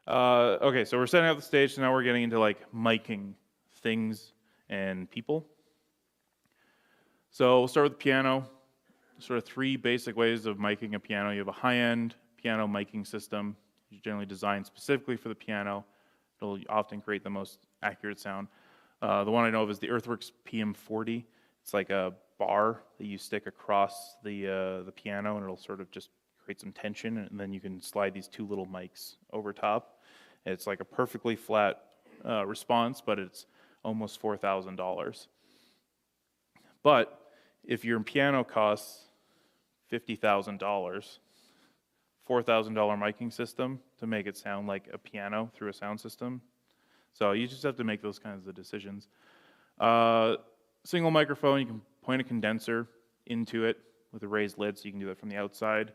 Okay, so we're setting up the stage, so now we're getting into like miking things and people. So we'll start with the piano. Sort of three basic ways of miking a piano. You have a high-end piano miking system, generally designed specifically for the piano. It'll often create the most accurate sound. The one I know of is the Earthworks PM40. It's like a bar that you stick across the piano, and it'll sort of just create some tension, and then you can slide these two little mics over top. It's like a perfectly flat response, but it's almost $4,000. But if your piano costs $50,000, $4,000 miking system to make it sound like a piano through a sound system. So you just have to make those kinds of decisions. Single microphone, you can point a condenser into it with a raised lid, so you can do that from the outside.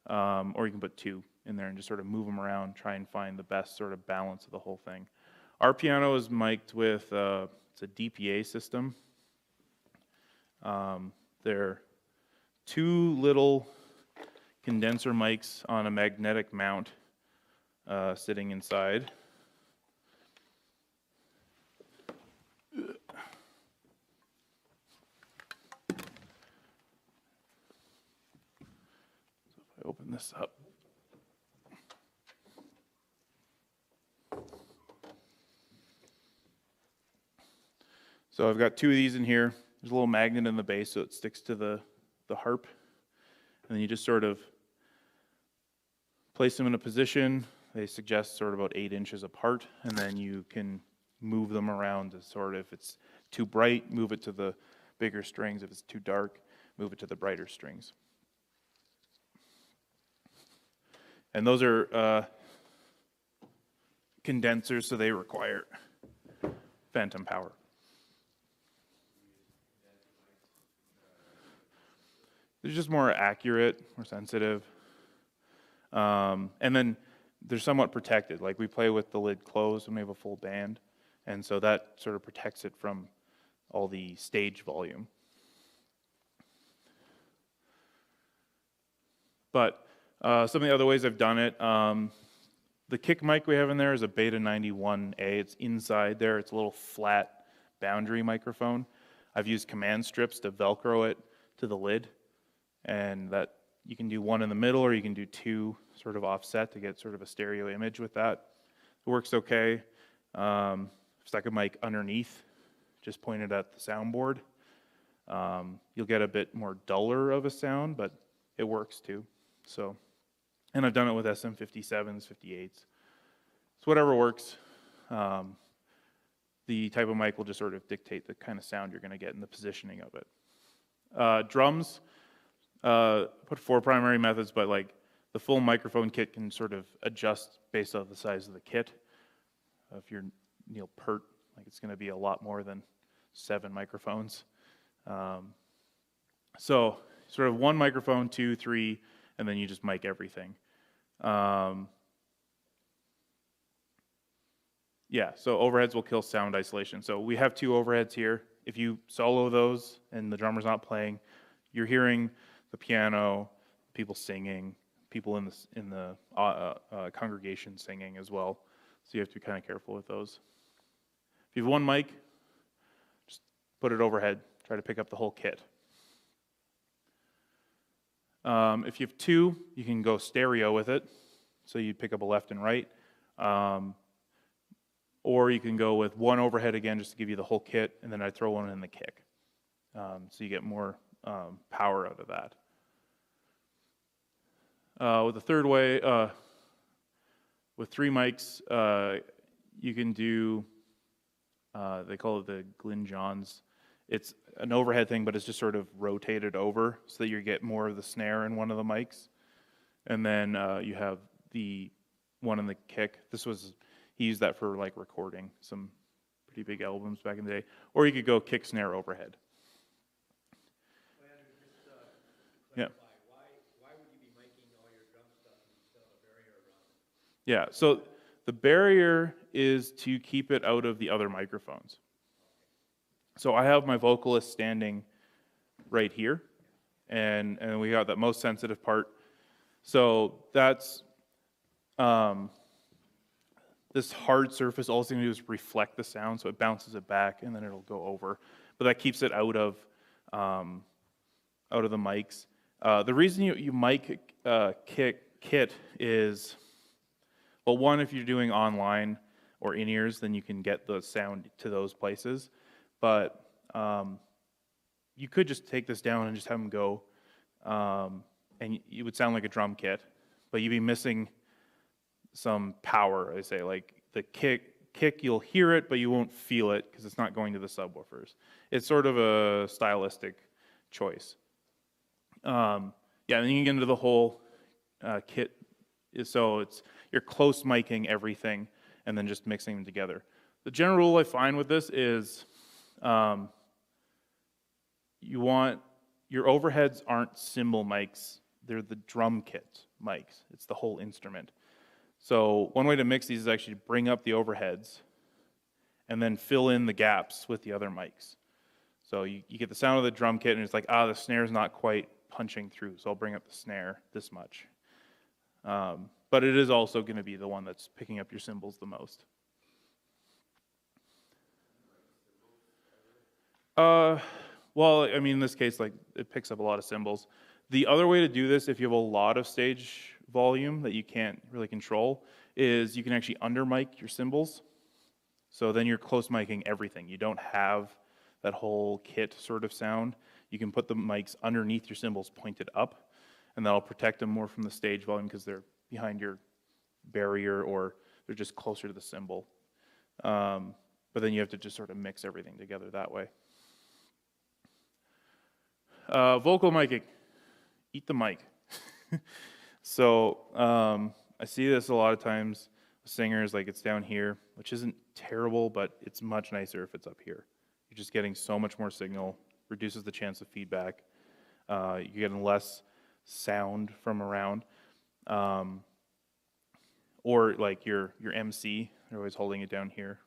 Or you can put two in there and just sort of move them around, try and find the best sort of balance of the whole thing. Our piano is mic'd with it's a DPA system. There are two little condenser mics on a magnetic mount sitting inside. So if I open this up. So I've got two of these in here. There's a little magnet in the base so it sticks to the harp. And then you just sort of place them in a position. They suggest sort of about 8 inches apart, and then you can move them around to sort of, if it's too bright, move it to the bigger strings. If it's too dark, move it to the brighter strings. And those are condensers, so they require phantom power. They're just more accurate, more sensitive. And then they're somewhat protected. Like we play with the lid closed when we have a full band. And so that sort of protects it from all the stage volume. But some of the other ways I've done it, the kick mic we have in there is a Beta 91A. It's inside there. It's a little flat boundary microphone. I've used command strips to Velcro it to the lid. And that you can do one in the middle, or you can do two sort of offset to get sort of a stereo image with that. It works okay. Stuck a mic underneath, just pointed at the soundboard. You'll get a bit more duller of a sound, but it works too. So, and I've done it with SM57s, 58s. So whatever works. The type of mic will just sort of dictate the kind of sound you're going to get and the positioning of it. Drums. Put 4 primary methods, but like the full microphone kit can sort of adjust based on the size of the kit. If you're Neil Peart, like it's going to be a lot more than 7 microphones. So sort of 1 microphone, 2, 3, and then you just mic everything. Yeah, so overheads will kill sound isolation. So we have 2 overheads here. If you solo those and the drummer's not playing, you're hearing the piano, people singing, people in the congregation singing as well. So you have to be kind of careful with those. If you have 1 mic, just put it overhead. Try to pick up the whole kit. If you have 2, you can go stereo with it. So you pick up a left and right. Or you can go with 1 overhead again just to give you the whole kit, and then I throw 1 in the kick. So you get more power out of that. With the third way, with 3 mics, you can do, they call it the Glyn Johns. It's an overhead thing, but it's just sort of rotated over so that you get more of the snare in one of the mics. And then you have the one in the kick. He used that for like recording some pretty big albums back in the day. Or you could go kick, snare, overhead. Yeah. Yeah, so the barrier is to keep it out of the other microphones. So I have my vocalist standing right here, and we got that most sensitive part. So that's this hard surface, all it's going to do is reflect the sound, so it bounces it back, and then it'll go over. But that keeps it out of the mics. The reason you mic kit is, well, one, if you're doing online or in-ears, then you can get the sound to those places. But you could just take this down and just have them go, and you would sound like a drum kit, but you'd be missing some power, I say. Like the kick, you'll hear it, but you won't feel it because it's not going to the subwoofers. It's sort of a stylistic choice. And then you get into the whole kit. So you're close miking everything and then just mixing them together. The general rule I find with this is you want your overheads aren't cymbal mics, they're the drum kit mics. It's the whole instrument. So one way to mix these is actually to bring up the overheads and then fill in the gaps with the other mics. So you get the sound of the drum kit and it's like, the snare's not quite punching through, so I'll bring up the snare this much. But it is also going to be the one that's picking up your cymbals the most. Well, I mean, in this case, like, it picks up a lot of cymbals. The other way to do this, if you have a lot of stage volume that you can't really control, is you can actually under mic your cymbals. So then you're close miking everything. You don't have that whole kit sort of sound. You can put the mics underneath your cymbals pointed up, and that'll protect them more from the stage volume because they're behind your barrier or they're just closer to the cymbal. But then you have to just sort of mix everything together that way. Vocal miking. Eat the mic. So I see this a lot of times with singers, like it's down here, which isn't terrible, but it's much nicer if it's up here. You're just getting so much more signal, reduces the chance of feedback. You're getting less sound from around. Or like your MC, they're always holding it down here.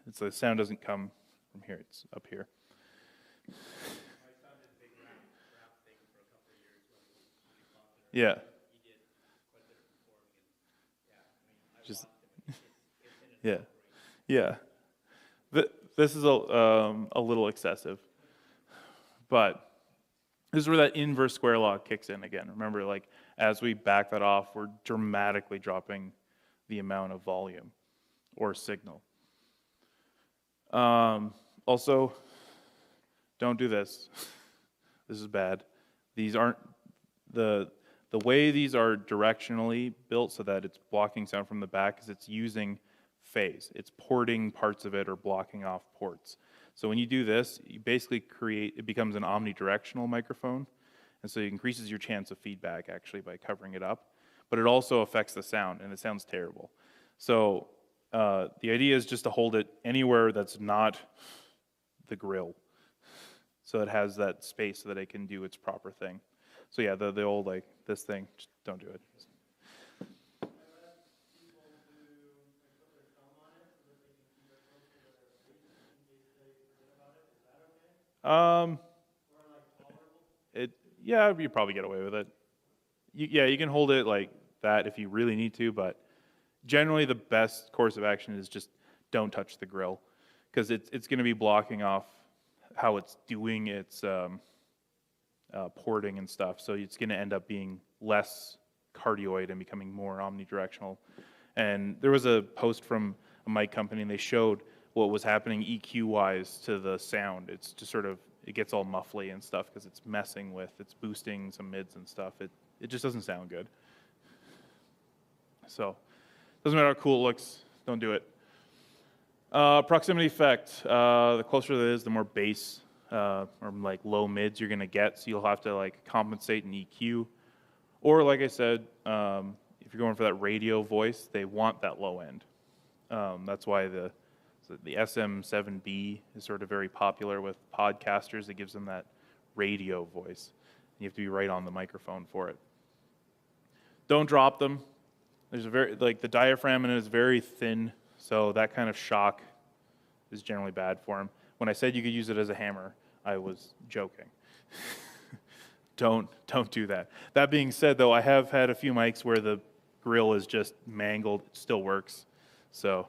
It's the sound doesn't come from here, it's up here. Yeah. Just yeah. This is a little excessive, but this is where that inverse square law kicks in again. Remember, like as we back that off, we're dramatically dropping the amount of volume or signal. Also, don't do this. This is bad. These aren't the way these are directionally built so that it's blocking sound from the back is it's using phase. It's porting parts of it or blocking off ports. So when you do this, you basically it becomes an omnidirectional microphone. And so it increases your chance of feedback actually by covering it up. But it also affects the sound, and it sounds terrible. So the idea is just to hold it anywhere that's not the grill. So it has that space so that it can do its proper thing. So yeah, the old like this thing, just don't do it. You probably get away with it. You can hold it like that if you really need to, but generally the best course of action is just don't touch the grill, because it's going to be blocking off how it's doing its porting and stuff. So it's going to end up being less cardioid and becoming more omnidirectional. And there was a post from a mic company, and they showed what was happening EQ-wise to the sound. It's just sort of, it gets all muffly and stuff because it's messing with, it's boosting some mids and stuff. It just doesn't sound good. So, doesn't matter how cool it looks, don't do it. Proximity effect. The closer it is, the more bass or like low mids you're gonna get, so you'll have to like compensate in EQ. Or like I said, if you're going for that radio voice, they want that low end. That's why the SM7B is sort of very popular with podcasters. It gives them that radio voice. You have to be right on the microphone for it. Don't drop them. There's the diaphragm in it is very thin, so that kind of shock is generally bad for them. When I said you could use it as a hammer, I was joking. Don't do that. That being said, though, I have had a few mics where the grill is just mangled, it still works. So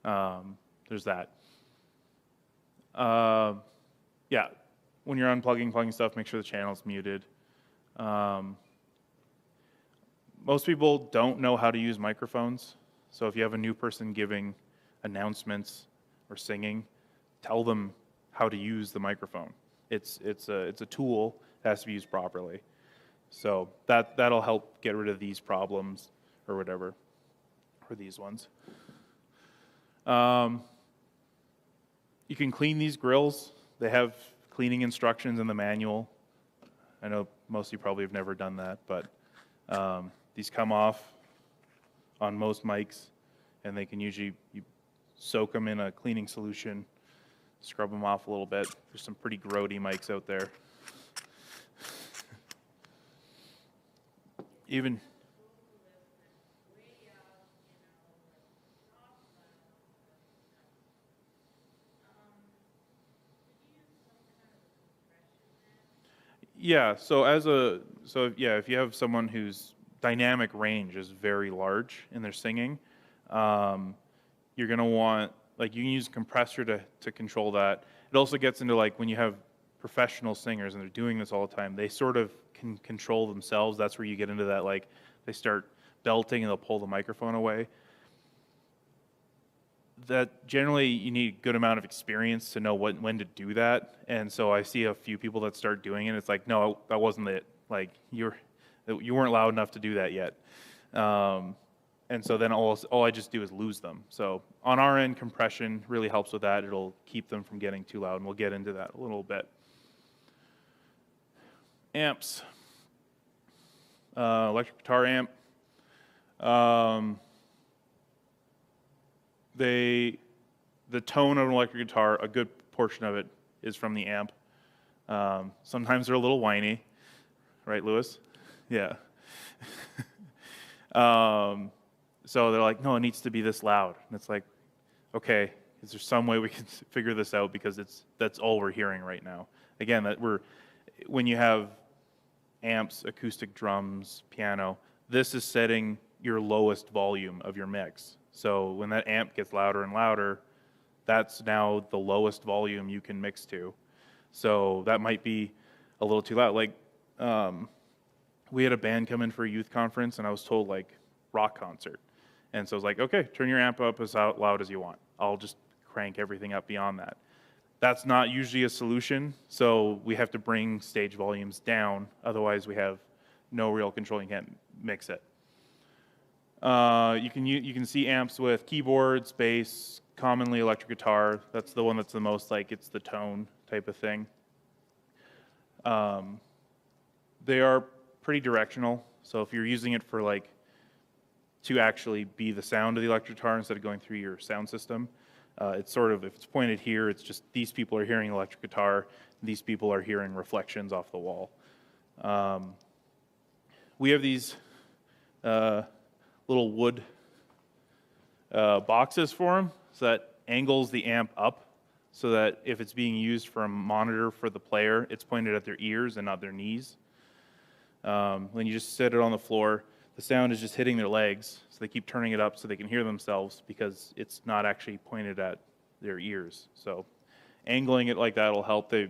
there's that. Yeah, when you're unplugging, plugging stuff, make sure the channel's muted. Most people don't know how to use microphones. So if you have a new person giving announcements or singing, tell them how to use the microphone. It's a tool that has to be used properly. So that'll help get rid of these problems or whatever, or these ones. You can clean these grills. They have cleaning instructions in the manual. I know most of you probably have never done that, but these come off on most mics, and they can usually, you soak them in a cleaning solution, scrub them off a little bit. There's some pretty grody mics out there. Even yeah, if you have someone whose dynamic range is very large in their singing, you're gonna want, like, you can use a compressor to control that. It also gets into, like, when you have professional singers and they're doing this all the time, they sort of can control themselves. That's where you get into that, like, they start belting and they'll pull the microphone away. That generally you need a good amount of experience to know when to do that. And so I see a few people that start doing it. It's like, no, that wasn't it. Like, you weren't loud enough to do that yet. And so then all I just do is lose them. So on our end, compression really helps with that. It'll keep them from getting too loud, and we'll get into that a little bit. Amps. Electric guitar amp. The tone of an electric guitar, a good portion of it is from the amp. Sometimes they're a little whiny, right, Lewis? Yeah. So they're like, no, it needs to be this loud. And it's like, okay, is there some way we can figure this out, because that's all we're hearing right now. Again, when you have amps, acoustic drums, piano, this is setting your lowest volume of your mix. So when that amp gets louder and louder, that's now the lowest volume you can mix to. So that might be a little too loud. Like, we had a band come in for a youth conference, and I was told, like, rock concert. And so I was like, okay, turn your amp up as loud as you want. I'll just crank everything up beyond that. That's not usually a solution, so we have to bring stage volumes down. Otherwise, we have no real control. You can't mix it. You can see amps with keyboards, bass, commonly electric guitar. That's the one that's the most, like, it's the tone type of thing. They are pretty directional. So if you're using it for, like, to actually be the sound of the electric guitar instead of going through your sound system, it's sort of, if it's pointed here, it's just these people are hearing electric guitar, these people are hearing reflections off the wall. We have these little wood boxes for them, so that angles the amp up, so that if it's being used for a monitor for the player, it's pointed at their ears and not their knees. When you just sit it on the floor, the sound is just hitting their legs, so they keep turning it up so they can hear themselves, because it's not actually pointed at their ears. So angling it like that will help. They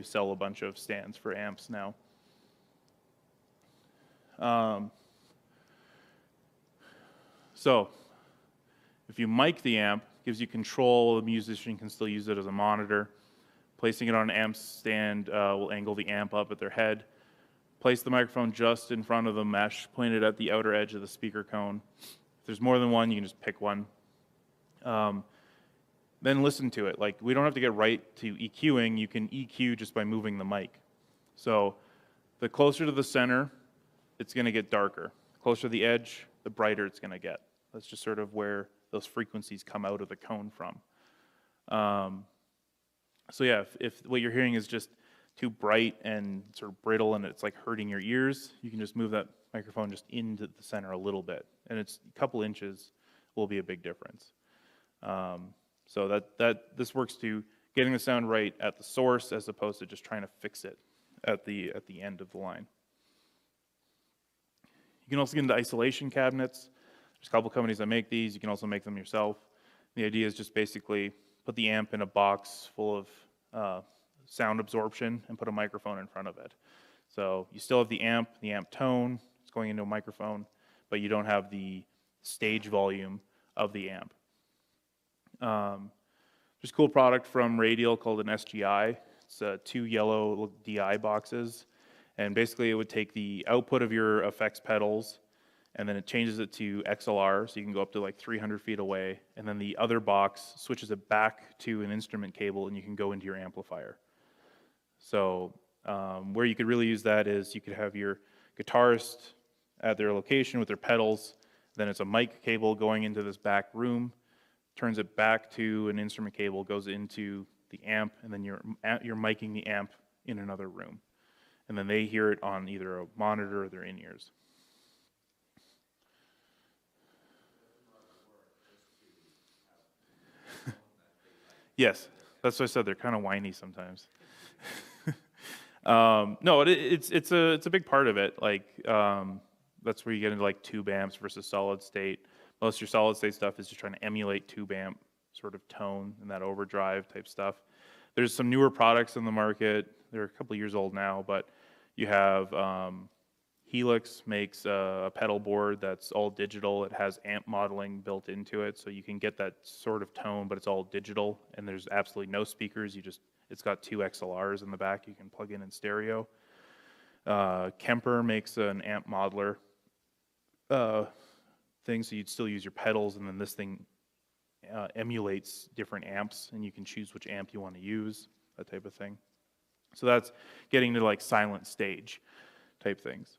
sell a bunch of stands for amps now. So if you mic the amp, it gives you control. The musician can still use it as a monitor. Placing it on an amp stand will angle the amp up at their head. Place the microphone just in front of the mesh, pointed at the outer edge of the speaker cone. If there's more than one, you can just pick one. Then listen to it. Like, we don't have to get right to EQing. You can EQ just by moving the mic. So the closer to the center, it's going to get darker. The closer to the edge, the brighter it's going to get. That's just sort of where those frequencies come out of the cone from. So yeah, if what you're hearing is just too bright and sort of brittle and it's like hurting your ears, you can just move that microphone just into the center a little bit, and it's a couple inches will be a big difference. So this works to getting the sound right at the source, as opposed to just trying to fix it at the end of the line. You can also get into isolation cabinets. There's a couple companies that make these. You can also make them yourself. The idea is just basically put the amp in a box full of sound absorption and put a microphone in front of it. So you still have the amp tone, it's going into a microphone, but you don't have the stage volume of the amp. There's a cool product from Radial called an SGI. It's 2 yellow DI boxes, and basically it would take the output of your effects pedals, and then it changes it to XLR, so you can go up to like 300 feet away, and then the other box switches it back to an instrument cable, and you can go into your amplifier. So where you could really use that is you could have your guitarist at their location with their pedals, then it's a mic cable going into this back room, turns it back to an instrument cable, goes into the amp, and then you're micing the amp in another room. And then they hear it on either a monitor or their in-ears. Yes, that's what I said. They're kind of whiny sometimes. No, it's a big part of it. Like that's where you get into like tube amps versus solid state. Most of your solid state stuff is just trying to emulate tube amp sort of tone and that overdrive type stuff. There's some newer products in the market. They're a couple years old now, but you have Helix makes a pedal board that's all digital. It has amp modeling built into it, so you can get that sort of tone, but it's all digital, and there's absolutely no speakers. It's got 2 XLRs in the back you can plug in stereo. Kemper makes an amp modeler thing, so you'd still use your pedals, and then this thing emulates different amps, and you can choose which amp you want to use, that type of thing. So that's getting to like silent stage type things.